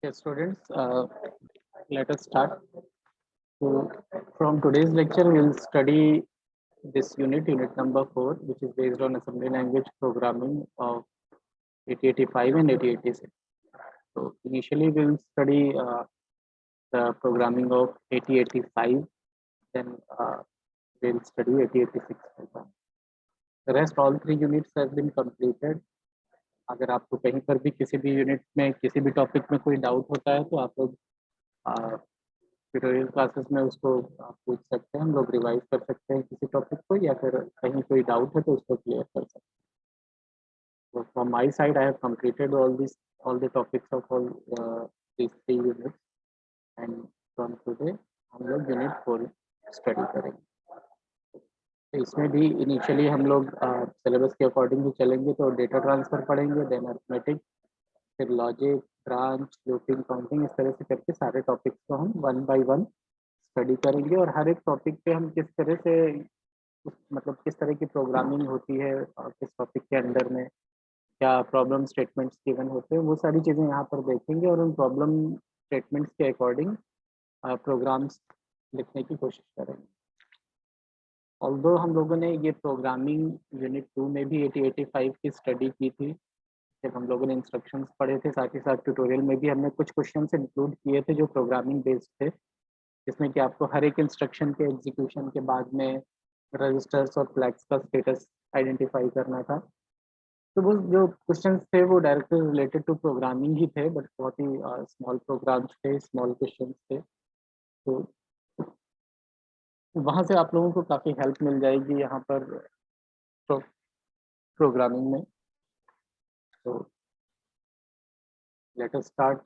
Yes, students, let us start. So, from today's lecture, we will study this unit number 4, which is based on assembly language programming of 8085 and 8086. So, initially, we will study the programming of 8085, then we will study 8086. The rest, all 3 units have been completed. अगर आपको कहीं पर भी किसी भी unit में किसी भी टॉपिक में कोई डाउट होता है तो आप लोग ट्यूटोरियल क्लासेस में उसको पूछ सकते हैं, हम लोग रिवाइज कर सकते हैं किसी टॉपिक को, या फिर कहीं कोई डाउट है तो उसको क्लियर कर सकते हैं. So from my side, I have completed all the topics of all these 3 units, and from today हम लोग यूनिट 4 स्टडी करेंगे. तो इसमें भी इनिशियली हम लोग सिलेबस के अकॉर्डिंग ही चलेंगे. तो डेटा ट्रांसफर पढ़ेंगे, देन अरिथमेटिक, फिर लॉजिक, ब्रांच, लूपिंग, काउंटिंग, इस तरह से करके सारे टॉपिक्स को हम 1 बाय 1 स्टडी करेंगे. और हर एक टॉपिक पे हम किस तरह से मतलब किस तरह की प्रोग्रामिंग होती है और किस टॉपिक के अंदर में क्या प्रॉब्लम स्टेटमेंट्स गिवन होते हैं, वो सारी चीज़ें यहाँ पर देखेंगे और उन प्रॉब्लम स्टेटमेंट्स के अकॉर्डिंग प्रोग्राम्स लिखने की कोशिश करेंगे. ऑल्दो हम लोगों ने ये प्रोग्रामिंग यूनिट 2 में भी 8085 की स्टडी की थी जब हम लोगों ने इंस्ट्रक्शंस पढ़े थे. साथ ही साथ ट्यूटोरियल में भी हमने कुछ क्वेश्चंस इंक्लूड किए थे जो प्रोग्रामिंग बेस्ड थे, जिसमें कि आपको हर एक इंस्ट्रक्शन के एग्जीक्यूशन के बाद में रजिस्टर्स और फ्लैग्स का स्टेटस आइडेंटिफाई करना था. तो वो जो क्वेश्चंस थे वो डायरेक्टली रिलेटेड टू प्रोग्रामिंग ही थे, बट बहुत ही स्मॉल प्रोग्राम्स थे, स्मॉल क्वेश्चंस थे. तो वहाँ से आप लोगों को काफ़ी हेल्प मिल जाएगी यहाँ पर प्रोग्रामिंग में. तो let us start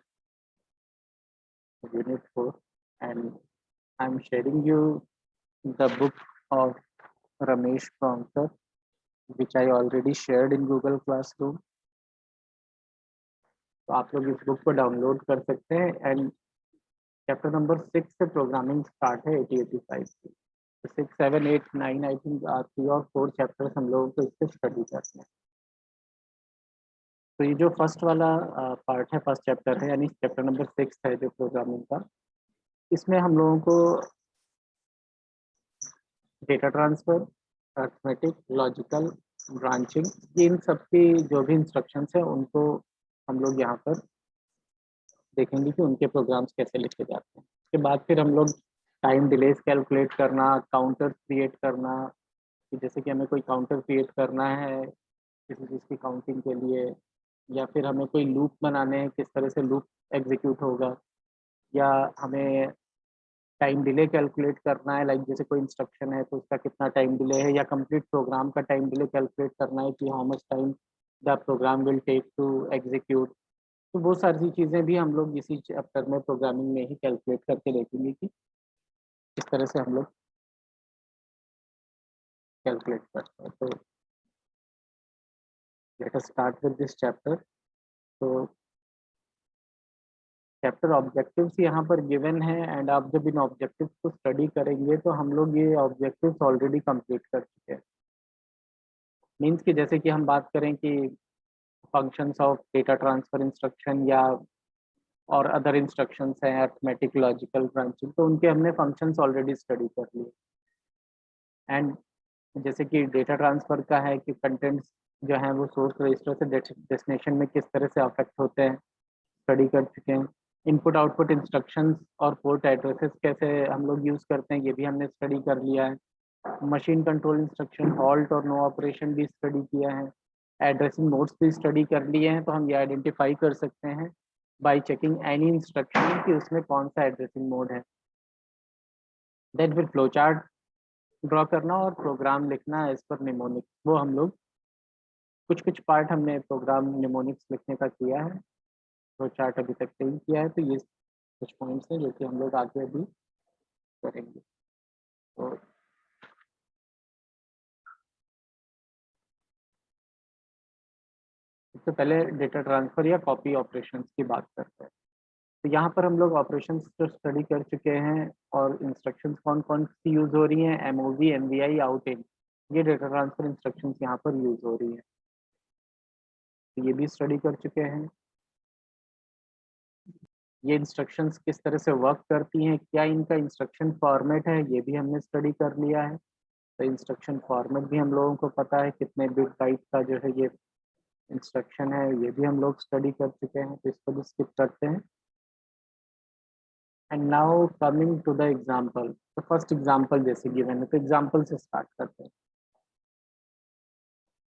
unit 4, and I'm sharing you the book of Ramesh Promter, which I already shared in Google Classroom. तो आप लोग इस बुक को डाउनलोड कर सकते हैं. एंड चैप्टर नंबर 6 से प्रोग्रामिंग स्टार्ट है 8085 की. तो 6, 7, 8, 9 आई थिंक 3 और 4 चैप्टर्स हम लोगों को इससे स्टडी करते हैं. तो ये जो फर्स्ट वाला पार्ट है, फर्स्ट चैप्टर है, यानी चैप्टर नंबर 6 है जो प्रोग्रामिंग का, इसमें हम लोगों को data transfer, arithmetic, logical, branching, ये इन सब की जो भी इंस्ट्रक्शंस हैं उनको हम लोग यहाँ पर देखेंगे कि उनके प्रोग्राम्स कैसे लिखे जाते हैं. उसके बाद फिर हम लोग टाइम डिलेस कैलकुलेट करना, काउंटर क्रिएट करना, कि जैसे कि हमें कोई काउंटर क्रिएट करना है किसी चीज़ की काउंटिंग के लिए, या फिर हमें कोई लूप बनाने हैं, किस तरह से लूप एग्जीक्यूट होगा, या हमें टाइम डिले कैलकुलेट करना है, लाइक जैसे कोई इंस्ट्रक्शन है तो उसका कितना टाइम डिले है, या कंप्लीट प्रोग्राम का टाइम डिले कैलकुलेट करना है कि how much time the program will take to execute. तो वो सारी चीज़ें भी हम लोग इसी चैप्टर में प्रोग्रामिंग में ही कैलकुलेट करके देखेंगे कि किस तरह से हम लोग कैलकुलेट करते हैं. तो let us start with this chapter. तो चैप्टर ऑब्जेक्टिव्स यहाँ पर गिवन है, एंड आप जब इन ऑब्जेक्टिव्स को स्टडी करेंगे तो हम लोग ये ऑब्जेक्टिव्स ऑलरेडी कंप्लीट कर चुके हैं. मीन्स कि जैसे कि हम बात करें कि functions of data transfer instruction या और अदर इंस्ट्रक्शंस हैं, अरिथमेटिक, लॉजिकल, ब्रांचिंग, तो उनके हमने फंक्शंस ऑलरेडी स्टडी कर लिए. एंड जैसे कि डेटा ट्रांसफर का है कि कंटेंट्स जो हैं वो सोर्स रजिस्टर से डेस्टिनेशन में किस तरह से अफेक्ट होते हैं, स्टडी कर चुके हैं. इनपुट आउटपुट इंस्ट्रक्शंस और पोर्ट एड्रेसेस कैसे हम लोग यूज़ करते हैं, ये भी हमने स्टडी कर लिया है. मशीन कंट्रोल इंस्ट्रक्शन, हॉल्ट और नो ऑपरेशन भी स्टडी किया है. एड्रेसिंग मोड्स भी स्टडी कर लिए हैं. तो हम ये आइडेंटिफाई कर सकते हैं बाय चेकिंग एनी इंस्ट्रक्शन कि उसमें कौन सा एड्रेसिंग मोड है. देन फिर फ्लो चार्ट ड्रॉ करना और प्रोग्राम लिखना एज पर निमोनिक, वो हम लोग कुछ कुछ पार्ट हमने प्रोग्राम निमोनिक्स लिखने का किया है, तो चार्ट अभी तक नहीं किया है, तो ये कुछ पॉइंट्स हैं जो कि हम लोग आगे अभी करेंगे। तो सबसे पहले डेटा ट्रांसफर या कॉपी ऑपरेशंस की बात करते हैं। तो यहाँ पर हम लोग ऑपरेशंस जो स्टडी कर चुके हैं और इंस्ट्रक्शंस कौन कौन सी यूज हो रही हैं, एमओवी, एमवीआई, आउट इन, ये डेटा ट्रांसफर इंस्ट्रक्शंस यहाँ पर यूज हो रही हैं, तो ये भी स्टडी कर चुके हैं। ये इंस्ट्रक्शंस किस तरह से वर्क करती हैं, क्या इनका इंस्ट्रक्शन फॉर्मेट है, ये भी हमने स्टडी कर लिया है। तो इंस्ट्रक्शन फॉर्मेट भी हम लोगों को पता है, कितने बिट बाइट का जो है ये इंस्ट्रक्शन है, ये भी हम लोग स्टडी कर चुके हैं, तो इसको भी स्किप करते हैं। And now coming to the example, तो फर्स्ट एग्जाम्पल जैसे गिवन है, तो एग्जाम्पल से स्टार्ट करते हैं।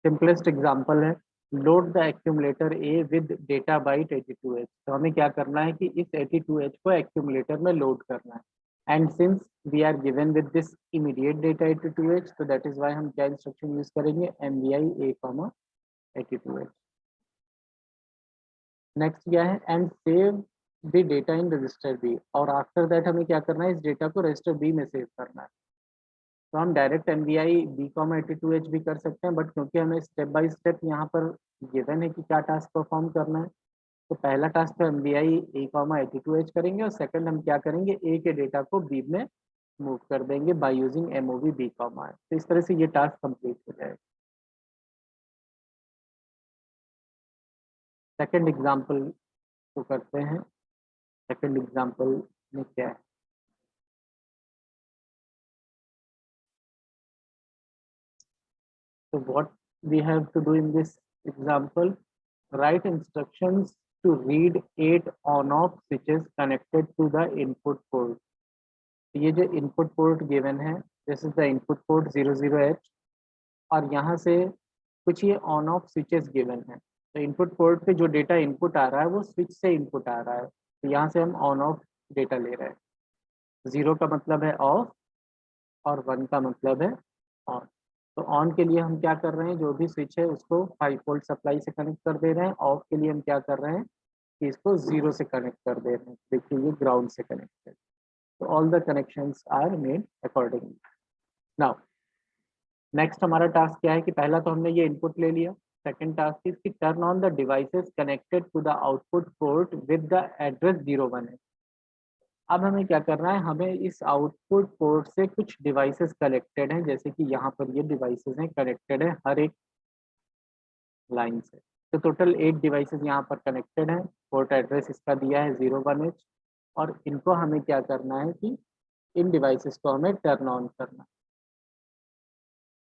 सिंपलेस्ट एग्जाम्पल है, load the accumulator A with data byte 82H। तो हमें क्या करना है कि इस 82H को एक्यूमुलेटर में लोड करना है, and since we are given with this immediate data 82H, तो दैट इज वाई हम क्या इंस्ट्रक्शन यूज करेंगे, MVI A, 82H। नेक्स्ट क्या है, and save the data in register B, और आफ्टर दैट हमें क्या करना है, इस डेटा को रजिस्टर बी में सेव करना है। तो हम डायरेक्ट MVI B, 82H भी कर सकते हैं, बट क्योंकि हमें स्टेप बाय स्टेप यहाँ पर गिवन है कि क्या टास्क परफॉर्म करना है, तो पहला टास्क तो MVI A, 82H करेंगे, और सेकंड हम क्या करेंगे, ए के डेटा को बी में मूव कर देंगे बाय यूजिंग MOV B, तो इस तरह से ये टास्क कंप्लीट हो जाएगा। सेकंड एग्जाम्पल को करते हैं। सेकंड एग्जाम्पल में क्या है, so what we have to do in this example, write instructions to read 8 on-off switches connected to the input port। ये जो input port given है, this is the input port 00H, और यहाँ से कुछ ये ऑन ऑफ स्विचेस गिवन है। तो इनपुट पोर्ट पे जो डेटा इनपुट आ रहा है वो स्विच से इनपुट आ रहा है, तो यहाँ से हम ऑन ऑफ डेटा ले रहे हैं। 0 का मतलब है ऑफ और 1 का मतलब है ऑन। तो ऑन के लिए हम क्या कर रहे हैं, जो भी स्विच है उसको 5 वोल्ट सप्लाई से कनेक्ट कर दे रहे हैं। ऑफ के लिए हम क्या कर रहे हैं कि इसको 0 से कनेक्ट कर दे रहे हैं। देखिए ये ग्राउंड से कनेक्ट है, तो all the connections are made accordingly. Now next हमारा टास्क क्या है कि पहला तो हमने ये इनपुट ले लिया। सेकंड टास्क इज कि turn on the devices connected to the output port with the address 01 है। अब हमें क्या करना है, हमें इस आउटपुट पोर्ट से कुछ डिवाइसेस कनेक्टेड हैं, जैसे कि यहाँ पर ये डिवाइसेस हैं, कनेक्टेड है हर एक लाइन से। तो टोटल 8 डिवाइसेस यहाँ पर कनेक्टेड हैं। पोर्ट एड्रेस इसका दिया है 01H, और इनको हमें क्या करना है कि इन डिवाइसेस को हमें टर्न ऑन करना है।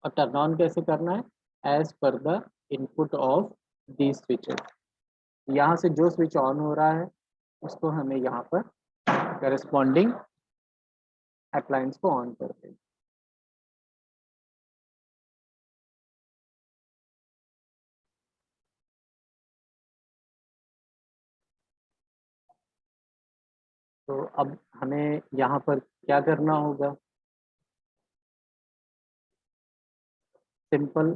और टर्न ऑन कैसे करना है, as per the input of the switches. यहाँ से जो स्विच ऑन हो रहा है उसको हमें यहाँ पर करस्पॉन्डिंग अप्लायंस को ऑन कर देंगे। तो अब हमें यहाँ पर क्या करना होगा, सिंपल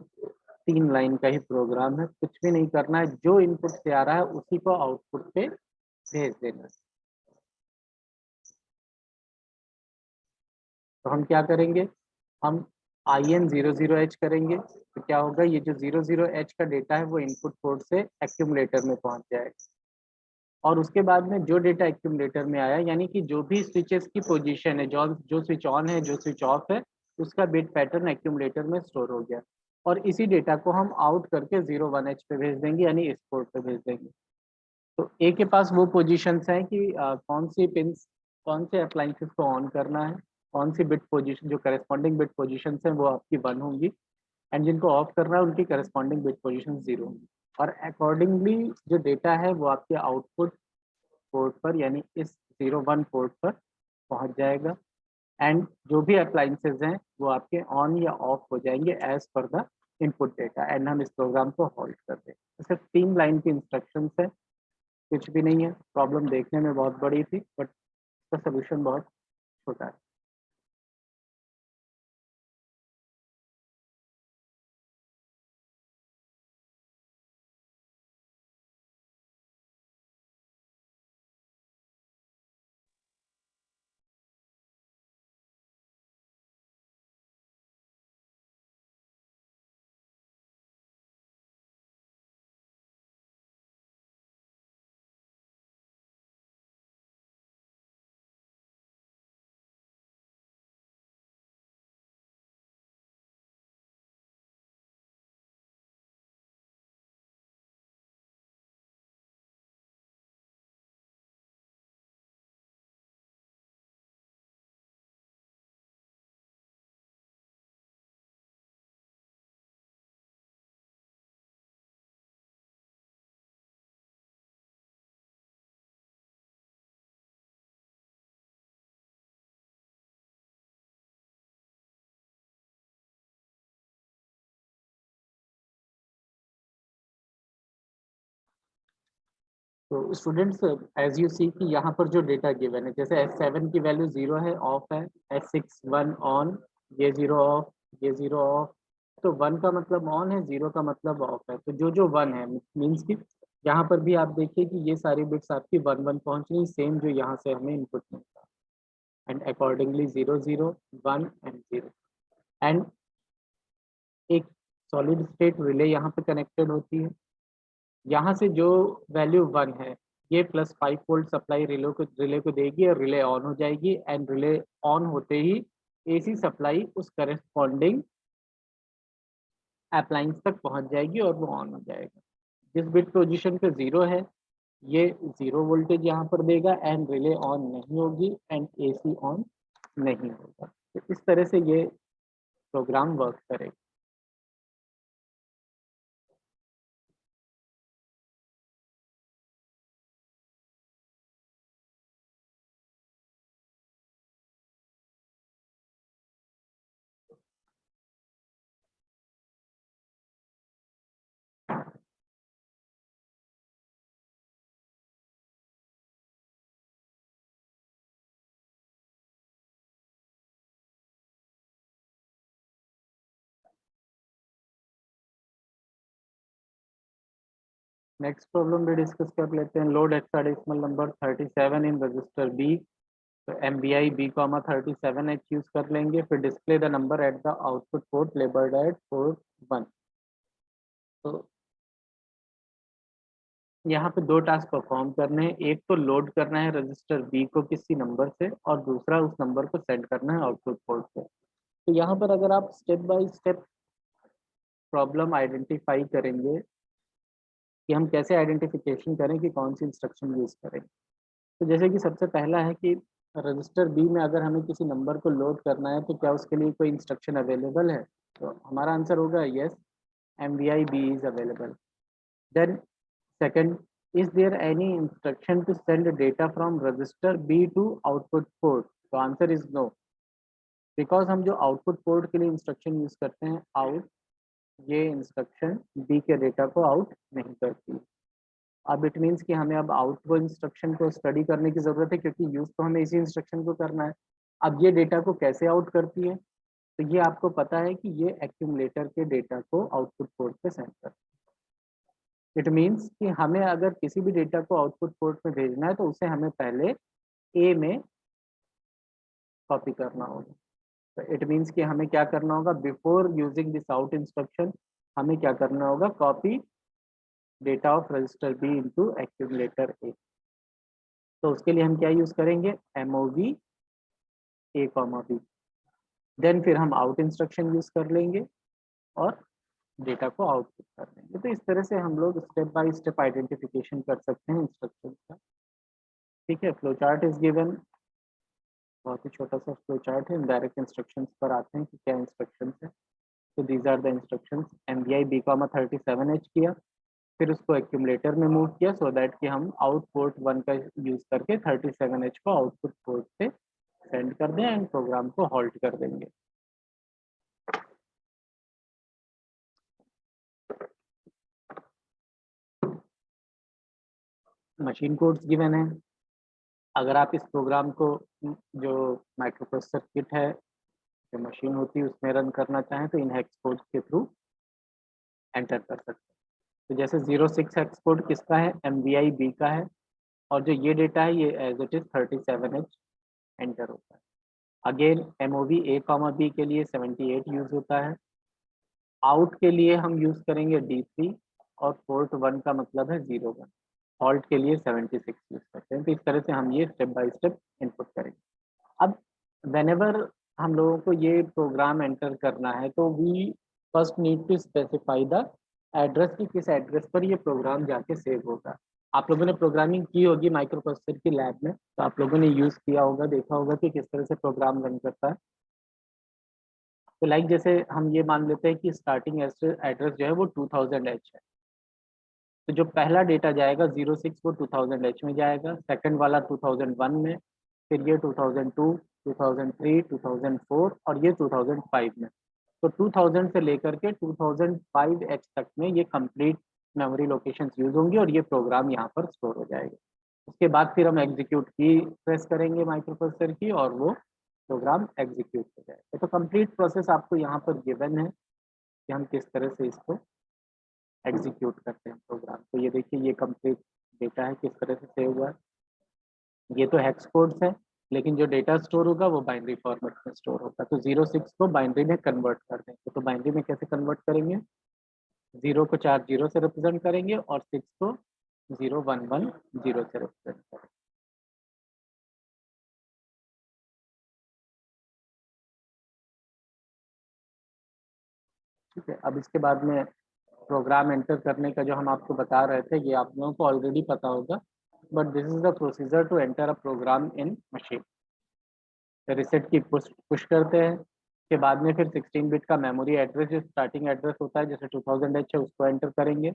3 लाइन का ही प्रोग्राम है, कुछ भी नहीं करना है, जो इनपुट से आ रहा है उसी को आउटपुट पे भेज देना है। तो हम क्या करेंगे, हम IN00H करेंगे, तो क्या होगा, ये जो 00H का डेटा है वो इनपुट पोर्ट से एक्यूमुलेटर में पहुंच जाएगा, और उसके बाद में जो डेटा एक्यूमुलेटर में आया, यानी कि जो भी स्विचेस की पोजीशन है, जो स्विच ऑन है, जो स्विच ऑफ है, उसका बिट पैटर्न एक्यूमुलेटर में स्टोर हो गया, और इसी डेटा को हम आउट करके 01H पे भेज देंगे, यानी इस पोर्ट पे भेज देंगे। तो ए के पास वो पोजीशंस हैं कि कौन सी पिंस, कौन से अप्लाइंसेस को ऑन करना है, कौन सी बिट पोजीशन, जो करस्पॉन्डिंग बिट पोजीशंस हैं वो आपकी 1 होंगी, एंड जिनको ऑफ करना है उनकी करस्पॉन्डिंग बिट पोजीशन 0 होंगी, और अकॉर्डिंगली जो डेटा है वो आपके आउटपुट पोर्ट पर, यानी इस 01 पोर्ट पर पहुंच जाएगा, एंड जो भी अप्लाइंसेस हैं वो आपके ऑन या ऑफ हो जाएंगे as per the input data, and हम इस प्रोग्राम को होल्ड कर देंगे। सिर्फ 3 लाइन की इंस्ट्रक्शंस है, कुछ भी नहीं है। प्रॉब्लम देखने में बहुत बड़ी थी, बट इसका सोल्यूशन बहुत छोटा है। तो स्टूडेंट्स एज यू सी कि यहाँ पर जो डेटा गिवन है, जैसे S7 की वैल्यू 0 है, ऑफ है, S6 1 ऑन, ये 0 ऑफ, ये 0 ऑफ। तो 1 का मतलब ऑन है, 0 का मतलब ऑफ है। तो जो जो 1 है मीन्स कि यहाँ पर भी आप देखिए कि ये सारी बिट्स आपकी 1 1 पहुंच रही, सेम जो यहाँ से हमें इनपुट मिलता है। And accordingly 0 0 1 and 0। एंड एक सॉलिड स्टेट रिले यहाँ पे कनेक्टेड होती है। यहाँ से जो वैल्यू 1 है, ये प्लस 5 वोल्ट सप्लाई रिले को देगी और रिले ऑन हो जाएगी। एंड रिले ऑन होते ही एसी सप्लाई उस करस्पॉन्डिंग अप्लायंस तक पहुंच जाएगी और वो ऑन हो जाएगा। जिस बिट पोजीशन पे 0 है, ये 0 वोल्टेज यहाँ पर देगा एंड रिले ऑन नहीं होगी एंड एसी ऑन नहीं होगा। तो इस तरह से ये प्रोग्राम वर्क करेगा। नेक्स्ट प्रॉब्लम भी डिस्कस कर लेते हैं। Load hexadecimal number 37 in register B. तो MBI B,37H यूज कर लेंगे। फिर display the number at the output port labelled at port 1। तो यहाँ पे दो टास्क परफॉर्म करने हैं। एक तो लोड करना है रजिस्टर बी को किसी नंबर से, और दूसरा उस नंबर को सेंड करना है आउटपुट पोर्ट पे। तो यहाँ पर अगर आप step by step problem identify करेंगे कि हम कैसे आइडेंटिफिकेशन करें कि कौन सी इंस्ट्रक्शन यूज करें। तो जैसे कि सबसे पहला है कि रजिस्टर बी में अगर हमें किसी नंबर को लोड करना है तो क्या उसके लिए कोई इंस्ट्रक्शन अवेलेबल है। तो हमारा आंसर होगा yes, MVI B is available. Then second, is there any instruction to send data from register B to output port. तो आंसर इज नो, बिकॉज हम जो आउटपुट पोर्ट के लिए इंस्ट्रक्शन यूज करते हैं आउट, ये इंस्ट्रक्शन बी के data को आउट नहीं करती। अब इट मीन्स कि हमें अब आउटपुट इंस्ट्रक्शन को स्टडी करने की जरूरत है, क्योंकि यूज तो हमें इसी इंस्ट्रक्शन को करना है। अब ये डेटा को कैसे आउट करती है, तो ये आपको पता है कि ये एक्यूमुलेटर के डेटा को आउटपुट पोर्ट पे सेंड करती है। इट मीन्स कि हमें अगर किसी भी डेटा को आउटपुट पोर्ट में भेजना है तो उसे हमें पहले ए में कॉपी करना होगा। तो इट मीन्स कि हमें क्या करना होगा, before using this out instruction हमें क्या करना होगा, copy data of register B into accumulator A. तो उसके लिए हम क्या यूज करेंगे, MOV A, B। देन फिर हम आउट इंस्ट्रक्शन यूज कर लेंगे और डेटा को आउटपुट कर लेंगे। तो इस तरह से हम लोग स्टेप बाय स्टेप आइडेंटिफिकेशन कर सकते हैं इंस्ट्रक्शन का। ठीक है, फ्लो चार्ट इज गिवन। बहुत ही छोटा सा फ्लो चार्ट है। डायरेक्ट इंस्ट्रक्शंस पर आते हैं कि क्या इंस्ट्रक्शंस है। तो these are the instructions. MVI B,37H किया, फिर उसको एक्यूमुलेटर में मूव किया सो दैट कि हम आउट पोर्ट 1 का यूज करके 37H को आउटपुट पोर्ट से सेंड कर दें एंड प्रोग्राम को हॉल्ट कर देंगे। मशीन कोड्स गिवन है। अगर आप इस प्रोग्राम को जो माइक्रो प्रोसेसर किट है, जो मशीन होती है उसमें रन करना चाहें तो इन हेक्स कोड के थ्रू एंटर कर सकते हैं। तो जैसे 06 हेक्स कोड किसका है, MVI B का है, और जो ये डेटा है ये as it is 37H enter होता है। अगेन MOV A, B के लिए 78 यूज होता है। आउट के लिए हम यूज करेंगे D3 और पोर्ट 1 का मतलब है 01। हॉल्ट के लिए 76 यूज करते हैं। तो इस तरह से हम ये स्टेप बाय स्टेप इनपुट करेंगे। अब व्हेनेवर हम लोगों को ये प्रोग्राम एंटर करना है तो we first need to specify the address कि किस एड्रेस पर ये प्रोग्राम जाके सेव होगा। आप लोगों ने प्रोग्रामिंग की होगी माइक्रो प्रोसेसर की लैब में, तो आप लोगों ने यूज किया होगा, देखा होगा कि किस तरह से प्रोग्राम रन करता है। तो लाइक जैसे हम ये मान लेते हैं कि स्टार्टिंग एड्रेस जो है वो 2000H है। तो जो पहला डेटा जाएगा 06 वो 2000H में जाएगा, सेकंड वाला 2001 में, फिर ये 2002, 2003, 2004 और ये 2005 में। तो 2000 से लेकर के 2005H तक में ये कंप्लीट मेमोरी लोकेशंस यूज होंगी और ये प्रोग्राम यहाँ पर स्टोर हो जाएगा। उसके बाद फिर हम एग्जीक्यूट की प्रेस करेंगे माइक्रो प्रोसेसर की और वो प्रोग्राम एग्जीक्यूट हो जाएगा। तो कंप्लीट प्रोसेस आपको यहाँ पर गिवन है कि हम किस तरह से इसको एग्जीक्यूट करते हैं प्रोग्राम। तो ये देखिए ये कंप्लीट डेटा है किस तरह से सेव हुआ है। ये तो हेक्स कोड्स है, लेकिन जो डेटा स्टोर होगा वो बाइनरी फॉर्मेट में स्टोर होगा। तो 06 को बाइनरी में कन्वर्ट कर देंगे। तो बाइनरी में कैसे कन्वर्ट करेंगे, 0 को 4 0 से रिप्रेजेंट करेंगे और 6 को 0 1 1 0 से रिप्रेजेंट करेंगे। ठीक है, अब इसके बाद में प्रोग्राम एंटर करने का जो हम आपको बता रहे थे ये आप लोगों को ऑलरेडी पता होगा, but this is the procedure to enter a program in machine. Reset key push करते हैं, के बाद में फिर 16 बिट का मेमोरी एड्रेस जो स्टार्टिंग एड्रेस होता है जैसे 2000H है उसको एंटर करेंगे।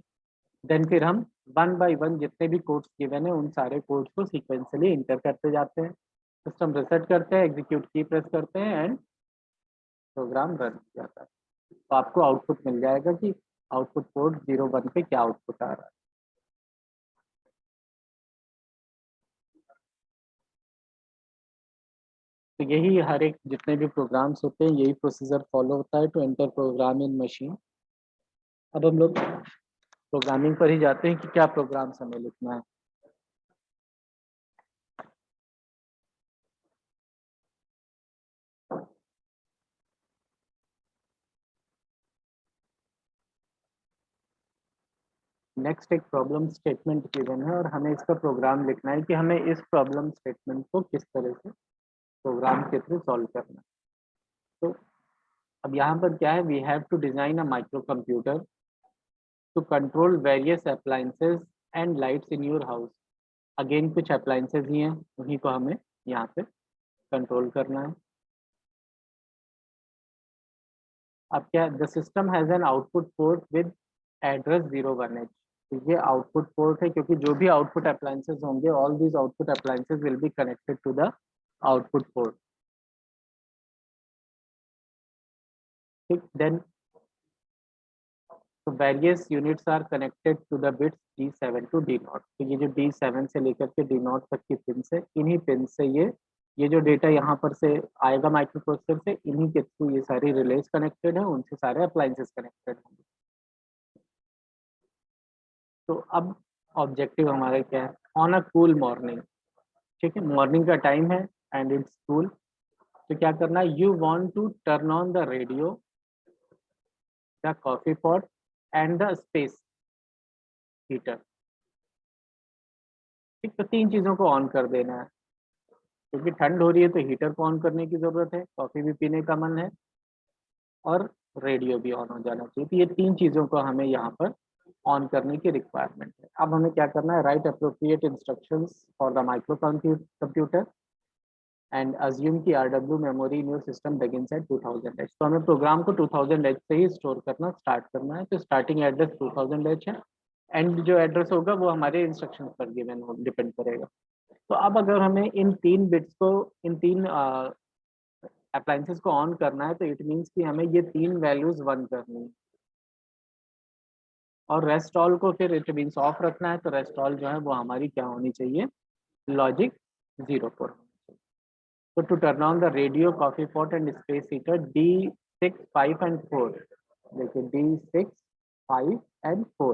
देन फिर हम 1 बाय 1 जितने भी कोड्स गिवन है उन सारे कोड्स को सीक्वेंशियली इंटर करते जाते हैं। सिस्टम रिसेट करते हैं, एग्जीक्यूट की प्रेस करते हैं एंड प्रोग्राम रन हो जाता है। तो आपको आउटपुट मिल जाएगा कि आउटपुट पोर्ट 01 पे क्या आउटपुट आ रहा है। तो यही हर एक जितने भी प्रोग्राम्स होते हैं यही प्रोसीजर फॉलो होता है to enter program in machine. अब हम लोग प्रोग्रामिंग पर ही जाते हैं कि क्या प्रोग्राम्स हमें लिखना है। नेक्स्ट एक प्रॉब्लम स्टेटमेंट गिवन है और हमें इसका प्रोग्राम लिखना है कि हमें इस प्रॉब्लम स्टेटमेंट को किस तरह से प्रोग्राम के थ्रू सॉल्व करना है। तो अब यहाँ पर क्या है, we have to design a micro computer to control various appliances and lights in your house. Again कुछ अप्लायंसेस ही हैं, उन्हीं को हमें यहाँ पे कंट्रोल करना है। अब क्या, the system has an output port with address 01H। तो ये आउटपुट पोर्ट है क्योंकि जो भी आउटपुट अप्लायंसेस होंगे all these output appliances will be connected to the output port. ठीक, देन तो various units are connected to the bits D7 to D0। तो ये जो D7 से लेकर के D0 तक की पिन से, इन्हीं पिन से ये जो डेटा यहाँ पर से आएगा माइक्रो प्रोसेसर से, इन्हीं के थ्रू ये सारी रिलेज कनेक्टेड है, उनसे सारे अप्लायंसेस कनेक्टेड होंगे। तो अब ऑब्जेक्टिव हमारा क्या है, ऑन अ कूल मॉर्निंग। ठीक है, मॉर्निंग का टाइम है एंड इट्स कूल। तो क्या करना है, you want to turn on the radio, the coffee pot and the space heater. ठीक, तो तीन चीजों को ऑन कर देना है क्योंकि ठंड हो रही है तो हीटर को ऑन करने की जरूरत है, कॉफी भी पीने का मन है और रेडियो भी ऑन हो जाना चाहिए। तो ये तीन चीजों को हमें यहाँ पर ऑन करने की रिक्वायरमेंट है। अब हमें क्या करना है, right appropriate instructions for the micro computer and assume की RW memory in your system begins at 2000H। तो हमें प्रोग्राम को 2000H से ही स्टोर करना स्टार्ट करना है। तो स्टार्टिंग एड्रेस 2000H है, एंड जो एड्रेस होगा वो हमारे इंस्ट्रक्शन पर गिवन डिपेंड करेगा। तो अब अगर हमें इन तीन बिट्स को, इन तीन अप्लायंसेस को ऑन करना है तो इट मीन्स कि हमें ये तीन वैल्यूज 1 करनी है और रेस्ट ऑल को फिर इट मीन्स ऑफ रखना है। तो रेस्ट ऑल जो है वो हमारी क्या होनी चाहिए, लॉजिक 0 पर। So to turn on the radio, coffee pot and space heater D6, 5 and 4, देखिए D6, 5 and 4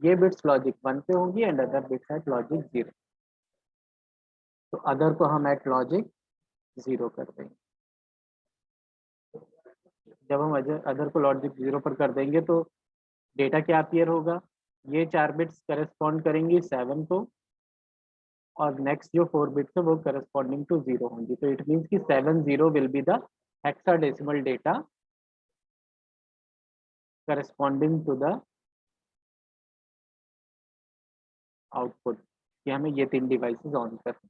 ये बिट्स लॉजिक 1 पे होंगी and other bits at logic 0। तो अदर को हम एट लॉजिक 0 कर देंगे। जब हम अदर को लॉजिक 0 पर कर देंगे तो डेटा क्या अपीयर होगा, ये 4 बिट्स करस्पॉन्ड करेंगी 7 को और नेक्स्ट जो 4 बिट्स है वो करस्पॉन्डिंग टू 0 होंगी। तो इट मीन्स कि 70 will be the hexadecimal data corresponding to the output कि हमें ये तीन डिवाइसेस ऑन करनी।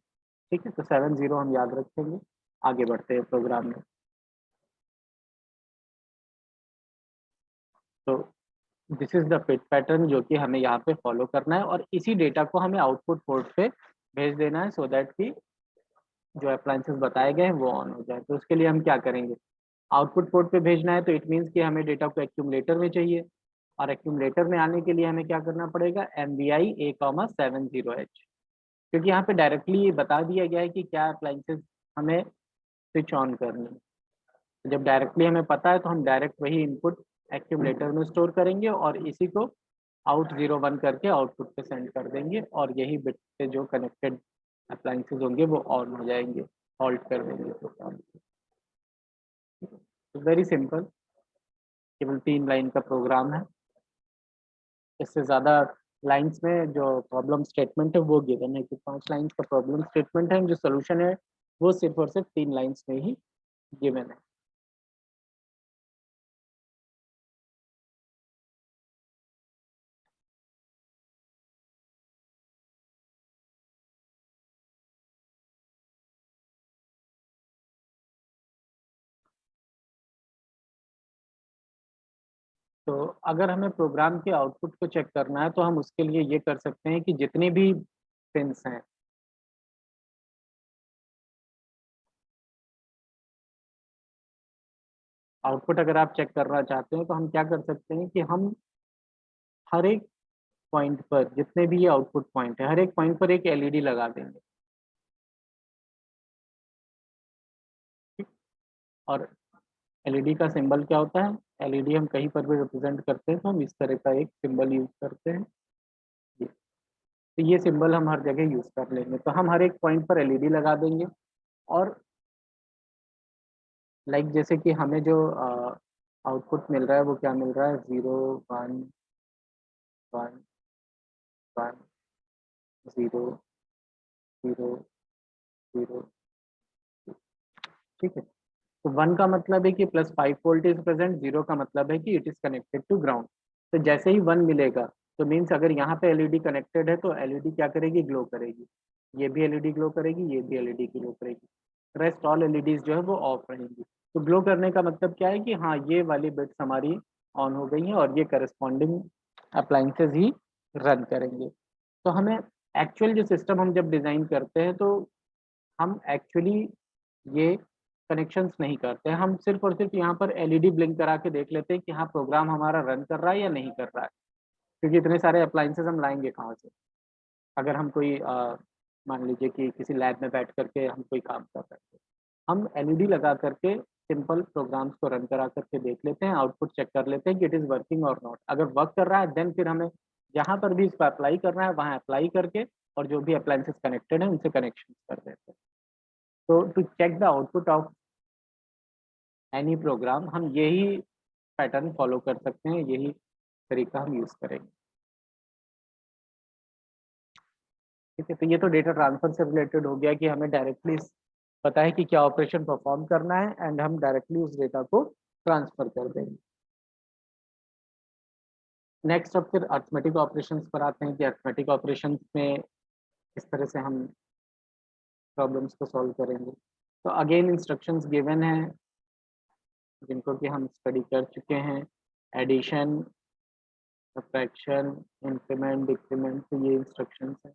ठीक है, तो 70 हम याद रखेंगे। आगे बढ़ते हैं प्रोग्राम में। तो this is the fit pattern जो कि हमें यहाँ पे फॉलो करना है और इसी डेटा को हमें आउटपुट पोर्ट पे भेज देना है सो दैट कि जो अप्लायंसेस बताए गए हैं वो ऑन हो जाए। तो उसके लिए हम क्या करेंगे, आउटपुट पोर्ट पे भेजना है तो इट मीन्स कि हमें डेटा को एक्यूमुलेटर में चाहिए। और एक्यूमुलेटर में आने के लिए हमें क्या करना पड़ेगा, MVI A,70H, क्योंकि यहाँ पे डायरेक्टली बता दिया गया है कि क्या अप्लाइंसेस हमें स्विच ऑन करनी है। तो जब डायरेक्टली हमें पता है तो हम डायरेक्ट वही इनपुट एक्यूमुलेटर में स्टोर करेंगे और इसी को आउट 01 करके आउटपुट पे सेंड कर देंगे, और यही बिट से जो कनेक्टेड अप्लाइंसेस होंगे वो ऑन हो जाएंगे, हॉल्ट कर देंगे प्रोग्राम। वेरी सिंपल, केवल 3 लाइन का प्रोग्राम है। इससे ज़्यादा लाइंस में जो प्रॉब्लम स्टेटमेंट है वो गिवन है कि 5 लाइंस का प्रॉब्लम स्टेटमेंट है, जो सोल्यूशन है वो सिर्फ और सिर्फ 3 लाइंस में ही गिवन है। तो अगर हमें प्रोग्राम के आउटपुट को चेक करना है तो हम उसके लिए ये कर सकते हैं कि जितने भी पिन्स हैं, आउटपुट अगर आप चेक करना चाहते हैं तो हम क्या कर सकते हैं कि हम हर एक पॉइंट पर, जितने भी ये आउटपुट पॉइंट है, हर एक पॉइंट पर एक एलईडी लगा देंगे। ठीक? और एलईडी का सिंबल क्या होता है, एलईडी हम कहीं पर भी रिप्रेजेंट करते हैं तो हम इस तरह का एक सिंबल यूज करते हैं। ये तो ये सिंबल हम हर जगह यूज कर लेंगे। तो हम हर एक पॉइंट पर एलईडी लगा देंगे, और लाइक जैसे कि हमें जो आउटपुट मिल रहा है वो क्या मिल रहा है, 0 1 1 1 0 0 0। ठीक है, तो 1 का मतलब है कि +5 वोल्ट इज प्रेजेंट, 0 का मतलब है कि it is connected to ground. तो जैसे ही 1 मिलेगा तो मीन्स अगर यहाँ पे एलईडी कनेक्टेड है तो एलईडी क्या करेगी, ग्लो करेगी। ये भी एलईडी ग्लो करेगी, ये भी एलईडी ग्लो करेगी। रेस्ट ऑल एलईडीज जो है वो ऑफ रहेंगी। तो ग्लो करने का मतलब क्या है कि हाँ, ये वाली बिट्स हमारी ऑन हो गई हैं और ये करस्पॉन्डिंग अप्लाइंसेस ही रन करेंगे। तो हमें एक्चुअल जो सिस्टम हम जब डिज़ाइन करते हैं तो हम एक्चुअली ये कनेक्शंस नहीं करते हैं, हम सिर्फ और सिर्फ यहाँ पर एलईडी ब्लिंक करा के देख लेते हैं कि हाँ प्रोग्राम हमारा रन कर रहा है या नहीं कर रहा है, क्योंकि इतने सारे अप्लाइंसेस हम लाएंगे कहाँ से। अगर हम कोई मान लीजिए कि किसी लैब में बैठ करके हम कोई काम कर रहे हैं, हम एलईडी लगा करके सिंपल प्रोग्राम्स को रन करा करके देख लेते हैं, आउटपुट चेक कर लेते हैं कि इट इज़ वर्किंग और नॉट। अगर वर्क कर रहा है देन फिर हमें जहाँ पर भी इसको अप्लाई करना है वहाँ अप्लाई करके और जो भी अप्लाइंसेस कनेक्टेड हैं उनसे कनेक्शन कर देते हैं। तो to check the output of any program हम यही पैटर्न फॉलो कर सकते हैं, यही तरीका हम यूज़ करेंगे। ठीक है, तो ये तो डेटा ट्रांसफर से रिलेटेड हो गया कि हमें डायरेक्टली पता है कि क्या ऑपरेशन परफॉर्म करना है एंड हम डायरेक्टली उस डेटा को ट्रांसफर कर देंगे। नेक्स्ट अब फिर अर्थमेटिक ऑपरेशंस पर आते हैं कि अर्थमेटिक ऑपरेशंस में किस तरह से हम प्रॉब्लम्स को सॉल्व करेंगे। तो अगेन इंस्ट्रक्शंस गिवन है जिनको कि हम स्टडी कर चुके हैं, एडिशन, सब्ट्रैक्शन, इंक्रीमेंट, डिक्रीमेंट, तो ये इंस्ट्रक्शंस हैं।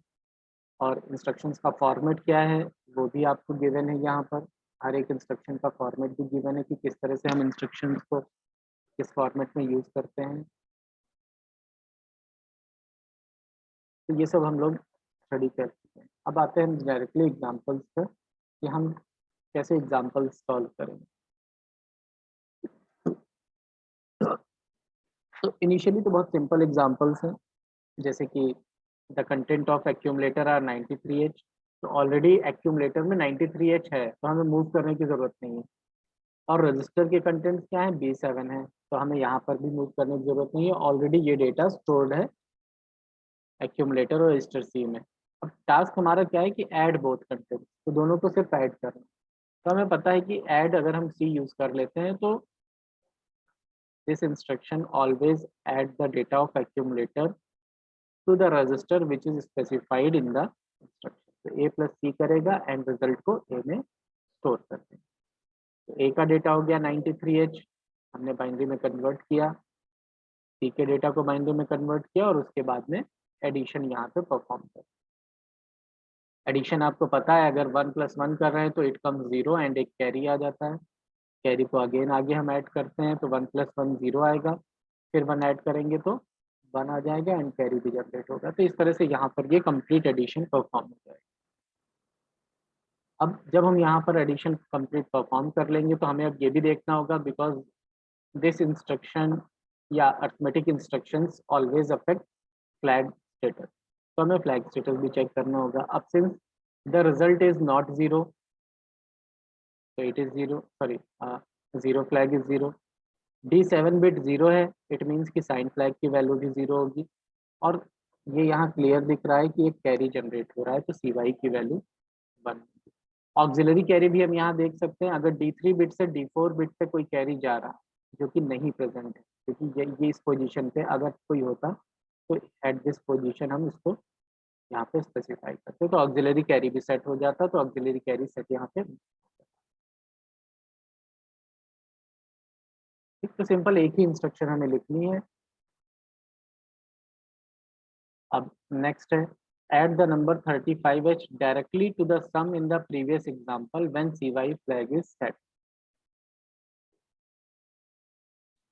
और इंस्ट्रक्शंस का फॉर्मेट क्या है वो भी आपको गिवन है यहाँ पर। हर एक इंस्ट्रक्शन का फॉर्मेट भी गिवन है कि किस तरह से हम इंस्ट्रक्शंस को किस फॉर्मेट में यूज़ करते हैं। तो ये सब हम लोग स्टडी कर चुके हैं। अब आते हैं डायरेक्टली एग्जांपल्स पर कि हम कैसे एग्जांपल्स सॉल्व करेंगे। तो इनिशियली तो बहुत सिंपल एग्जांपल्स हैं, जैसे कि the content of accumulator are 93H। तो ऑलरेडी एक्यूमुलेटर में 93H है तो हमें मूव करने की ज़रूरत नहीं है। और रजिस्टर के कंटेंट्स क्या है, B7 है, तो हमें यहाँ पर भी मूव करने की ज़रूरत नहीं है, ऑलरेडी ये डेटा स्टोर्ड है एक्यूमुलेटर और रजिस्टर सी में। अब टास्क हमारा क्या है कि ऐड बोथ कंटेंट्स, तो दोनों को सिर्फ ऐड करना। तो हमें पता है कि ऐड अगर हम सी यूज़ कर लेते हैं तो this instruction always add the data of accumulator to the register which is specified in the instruction. तो ए प्लस सी करेगा एंड रिजल्ट को ए में स्टोर कर देंगे। तो ए का डेटा हो गया 93H, हमने बाइनरी में कन्वर्ट किया, सी के डेटा को बाइनरी में कन्वर्ट किया और उसके बाद में एडिशन यहाँ पे परफॉर्म कर। एडिशन आपको पता है, अगर 1 + 1 कर रहे हैं तो इट कम्स 0 एंड एक कैरी आ जाता है। कैरी को अगेन आगे हम ऐड करते हैं तो 1 + 1 0 आएगा। फिर 1 ऐड करेंगे तो 1 आ जाएगा एंड कैरी भी जनरेट होगा। तो इस तरह से यहाँ पर ये कंप्लीट एडिशन परफॉर्म हो जाएगा। अब जब हम यहाँ पर एडिशन कंप्लीट परफॉर्म कर लेंगे तो हमें अब ये भी देखना होगा, बिकॉज दिस इंस्ट्रक्शन या arithmetic instructions always affect flag status, तो हमें फ्लैग स्टेटस भी चेक करना होगा। अब since the result is not zero, तो it is zero, sorry zero flag is zero. D7 bit zero है, इट मीन्स कि साइन फ्लैग की वैल्यू भी जीरो होगी। और ये यहाँ क्लियर दिख रहा है कि एक कैरी जनरेट हो रहा है, तो CY की वैल्यू 1। ऑक्सिलरी कैरी भी हम यहाँ देख सकते हैं, अगर D3 बिट से D4 बिट पे कोई कैरी जा रहा है जो कि नहीं प्रेजेंट है, क्योंकि ये इस पोजीशन पे अगर कोई होता तो एट दिस पोजीशन हम इसको यहाँ पे स्पेसिफाई करते, तो ऑक्सिलरी कैरी भी सेट हो जाता, तो ऑक्सिलरी कैरी सेट यहाँ पे। ठीक, तो सिंपल एक ही इंस्ट्रक्शन हमें लिखनी है। अब नेक्स्ट है add the number 35H directly to the sum in the previous example when CY flag is set।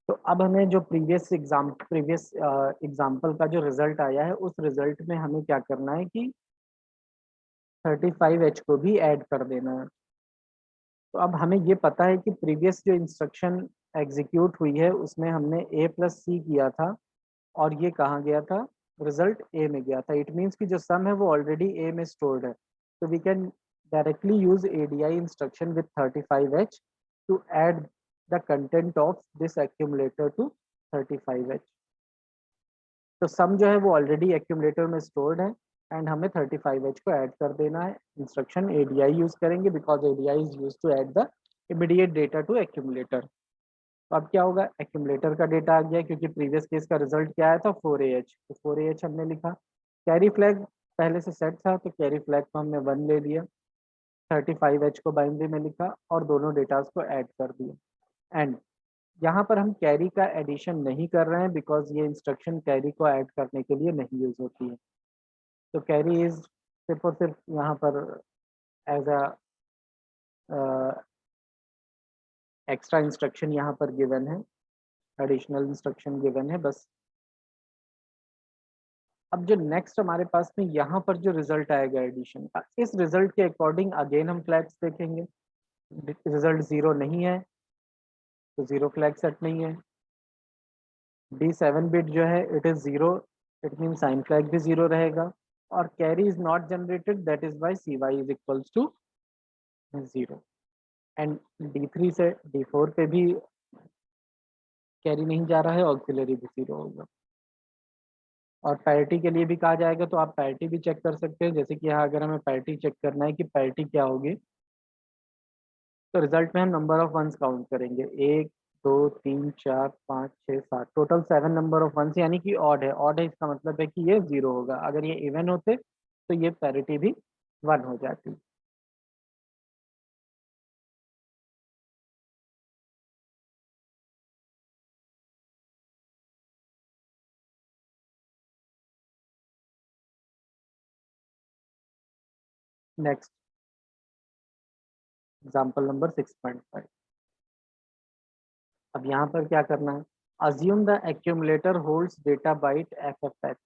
तो अब हमें जो प्रीवियस एग्जाम्पल का जो रिजल्ट आया है, उस रिजल्ट में हमें क्या करना है कि 35H को भी ऐड कर देना है। तो अब हमें ये पता है कि प्रीवियस जो इंस्ट्रक्शन एग्जीक्यूट हुई है उसमें हमने A+C किया था और ये कहाँ गया था, रिजल्ट A में गया था। इट मीन्स कि जो सम है वो ऑलरेडी A में स्टोर्ड है, तो we can directly use ADI instruction with 35H to add the content of this accumulator to 35H। तो सम जो है वो ऑलरेडी एक्यूमुलेटर में स्टोर्ड है एंड हमें 35H को ऐड कर देना है। इंस्ट्रक्शन ADI यूज करेंगे because ADI is use to add the immediate data to accumulator. तो अब क्या होगा, एक्यूमुलेटर का डेटा आ गया क्योंकि प्रीवियस केस का रिजल्ट क्या आया था 4AH, तो 4AH हमने लिखा। कैरी फ्लैग पहले से सेट था तो कैरी फ्लैग को हमने 1 ले लिया, 35H को बाइनरी में लिखा और दोनों डेटास को ऐड कर दिया। एंड यहाँ पर हम कैरी का एडिशन नहीं कर रहे हैं बिकॉज ये इंस्ट्रक्शन कैरी को ऐड करने के लिए नहीं यूज होती है। तो कैरी इज सिर्फ और सिर्फ यहाँ पर एज अ एक्स्ट्रा इंस्ट्रक्शन यहाँ पर गिवन है, एडिशनल इंस्ट्रक्शन गिवन है बस। अब जो नेक्स्ट हमारे पास में यहाँ पर जो रिजल्ट आएगा एडिशन का, इस रिजल्ट के अकॉर्डिंग अगेन हम फ्लैग्स देखेंगे। रिजल्ट जीरो नहीं है तो जीरो फ्लैग सेट नहीं है। D7 बिट जो है it is zero, it mean sign flag भी जीरो रहेगा। और carry is not generated, that is why CY is equals to zero. And D3 से D4 पे भी कैरी नहीं जा रहा है, ऑक्सिलरी भी जीरो होगा। और पैरिटी के लिए भी कहा जाएगा, तो आप पैरिटी भी चेक कर सकते हैं। जैसे कि यहाँ अगर हमें पैरिटी चेक करना है कि पैरिटी क्या होगी, तो रिजल्ट में हम नंबर ऑफ वंस काउंट करेंगे, 1 2 3 4 5 6 7, टोटल 7 नंबर ऑफ वंस, यानी कि ऑड है। ऑड है इसका मतलब है कि ये जीरो होगा। अगर ये इवन होते तो ये पैरिटी भी 1 हो जाती। Next example number 6.5। अब यहाँ पर क्या करना है, assume the accumulator holds data byte FFH।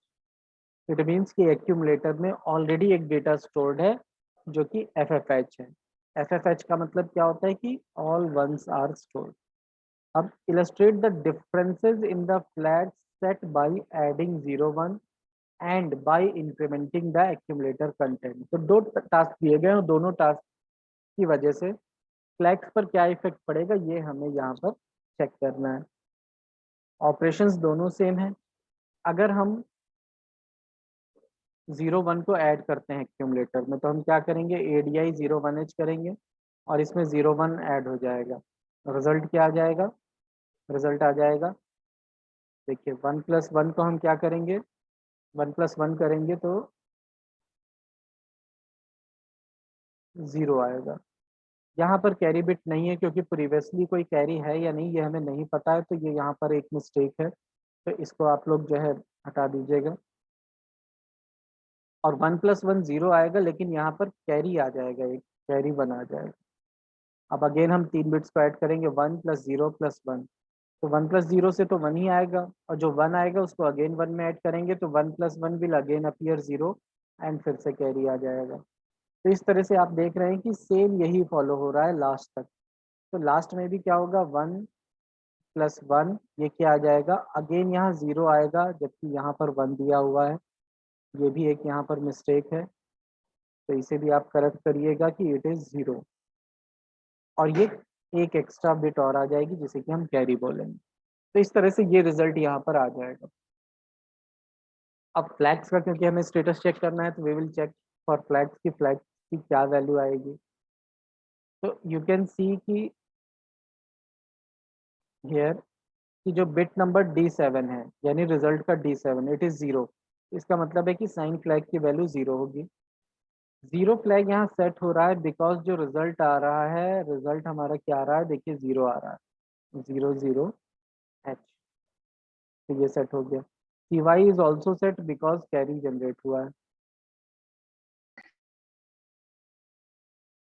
It means कि एक्यूमुलेटर में ऑलरेडी एक डेटा स्टोर्ड है जो कि FFH है। FFH का मतलब क्या होता है कि ऑल वंस आर स्टोर्ड। अब illustrate the differences in the flag set by adding 0 1 and by incrementing the accumulator content. तो दो टास्क दिए गए हैं, दोनों टास्क की वजह से फ्लैग्स पर क्या इफेक्ट पड़ेगा ये हमें यहाँ पर चेक करना है। ऑपरेशंस दोनों सेम है। अगर हम 0 1 को ऐड करते हैं एक्यूमुलेटर में, तो हम क्या करेंगे, ADI 0 1H करेंगे और इसमें 0 1 ऐड हो जाएगा। रिजल्ट क्या आ जाएगा, रिजल्ट आ जाएगा, देखिए 1+1 को हम क्या करेंगे, 1+1 करेंगे तो 0 आएगा। यहाँ पर कैरी बिट नहीं है क्योंकि प्रीवियसली कोई कैरी है या नहीं ये हमें नहीं पता है, तो ये यहाँ पर एक मिस्टेक है, तो इसको आप लोग जो है हटा दीजिएगा। और 1+1 0 आएगा, लेकिन यहाँ पर कैरी आ जाएगा, एक कैरी 1 आ जाएगा। अब अगेन हम 3 बिट्स को ऐड करेंगे, 1 + 0 + 1, तो 1 प्लस 0 से तो 1 ही आएगा, और जो 1 आएगा उसको अगेन 1 में ऐड करेंगे तो 1 plus 1 will again appear 0 and फिर से कैरी आ जाएगा। तो इस तरह से आप देख रहे हैं कि सेम यही फॉलो हो रहा है लास्ट तक। तो लास्ट में भी क्या होगा, 1 प्लस 1 ये क्या आ जाएगा, अगेन यहाँ 0 आएगा जबकि यहाँ पर 1 दिया हुआ है। ये भी एक यहाँ पर मिस्टेक है, तो इसे भी आप करेक्ट करिएगा कि इट इज़ 0, और ये एक एक्स्ट्रा बिट और आ जाएगी जिसे कि हम कैरी बोलेंगे। तो इस तरह से ये रिजल्ट यहाँ पर आ जाएगा। अब फ्लैग्स का क्योंकि हमें स्टेटस चेक करना है तो we will check for flags की फ्लैग्स की क्या वैल्यू आएगी। तो यू कैन सी कि हियर कि जो बिट नंबर D7 है यानी रिजल्ट का D7 इट इज 0। इसका मतलब है कि साइन फ्लैग की वैल्यू 0 होगी। 0 फ्लैग यहाँ सेट हो रहा है बिकॉज जो रिजल्ट आ रहा है, रिजल्ट हमारा क्या आ रहा है, देखिए 0 आ रहा है, 0 0 H। तो ये सेट हो गया। CY is also set because carry generate हुआ है।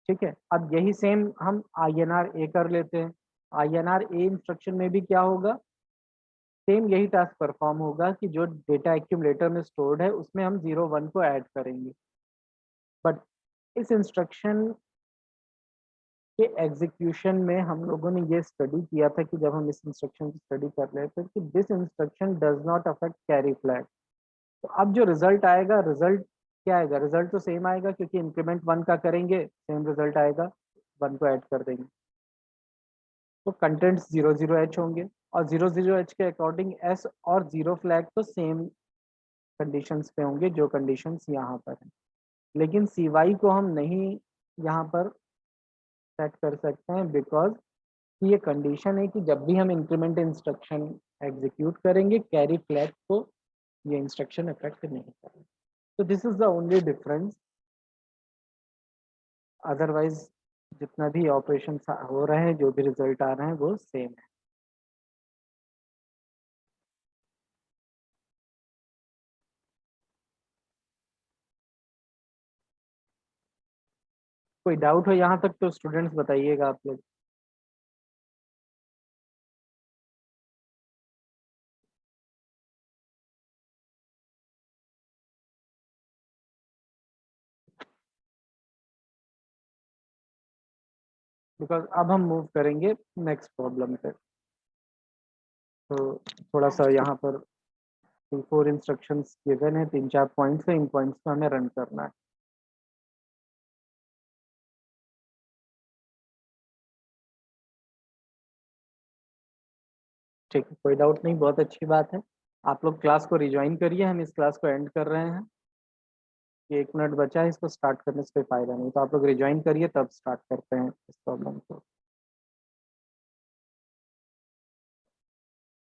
ठीक है, अब यही सेम हम INR A कर लेते हैं। INR A इंस्ट्रक्शन में भी क्या होगा, सेम यही टास्क परफॉर्म होगा कि जो डेटा एक्यूमुलेटर में स्टोर्ड है उसमें हम 0 1 को ऐड करेंगे। बट इस इंस्ट्रक्शन के एग्जीक्यूशन में हम लोगों ने ये स्टडी किया था कि जब हम इस इंस्ट्रक्शन की स्टडी कर रहे थे कि this instruction does not affect carry flag. तो अब जो रिजल्ट आएगा, रिजल्ट क्या आएगा, रिजल्ट तो सेम आएगा क्योंकि इंक्रीमेंट 1 का करेंगे सेम रिजल्ट आएगा, 1 को ऐड कर देंगे। तो कंटेंट्स 0 0 H होंगे, और 0 0 H के अकॉर्डिंग S और 0 फ्लैग तो सेम कंडीशंस पे होंगे जो कंडीशंस यहाँ पर हैं। लेकिन CY को हम नहीं यहाँ पर सेट कर सकते हैं बिकॉज ये कंडीशन है कि जब भी हम इंक्रीमेंट इंस्ट्रक्शन एग्जीक्यूट करेंगे कैरी फ्लैग को ये इंस्ट्रक्शन इफेक्ट नहीं करेगा। तो this is the only difference, otherwise जितना भी ऑपरेशन हो रहे हैं, जो भी रिजल्ट आ रहे हैं वो सेम है। कोई डाउट हो यहाँ तक तो स्टूडेंट्स बताइएगा आप लोग। बिकॉज अब हम मूव करेंगे नेक्स्ट प्रॉब्लम पे। तो थोड़ा सा यहाँ पर 4 इंस्ट्रक्शंस गिवन है, 3 4 पॉइंट्स है, इन पॉइंट्स पे हमें रन करना है। ठीक है, कोई डाउट नहीं, बहुत अच्छी बात है। आप लोग क्लास को रिज्वाइन करिए, हम इस क्लास को एंड कर रहे हैं। ये 1 मिनट बचा है, इसको स्टार्ट करने से कोई फायदा नहीं, तो आप लोग रिज्वाइन करिए तब स्टार्ट करते हैं इस प्रॉब्लम को।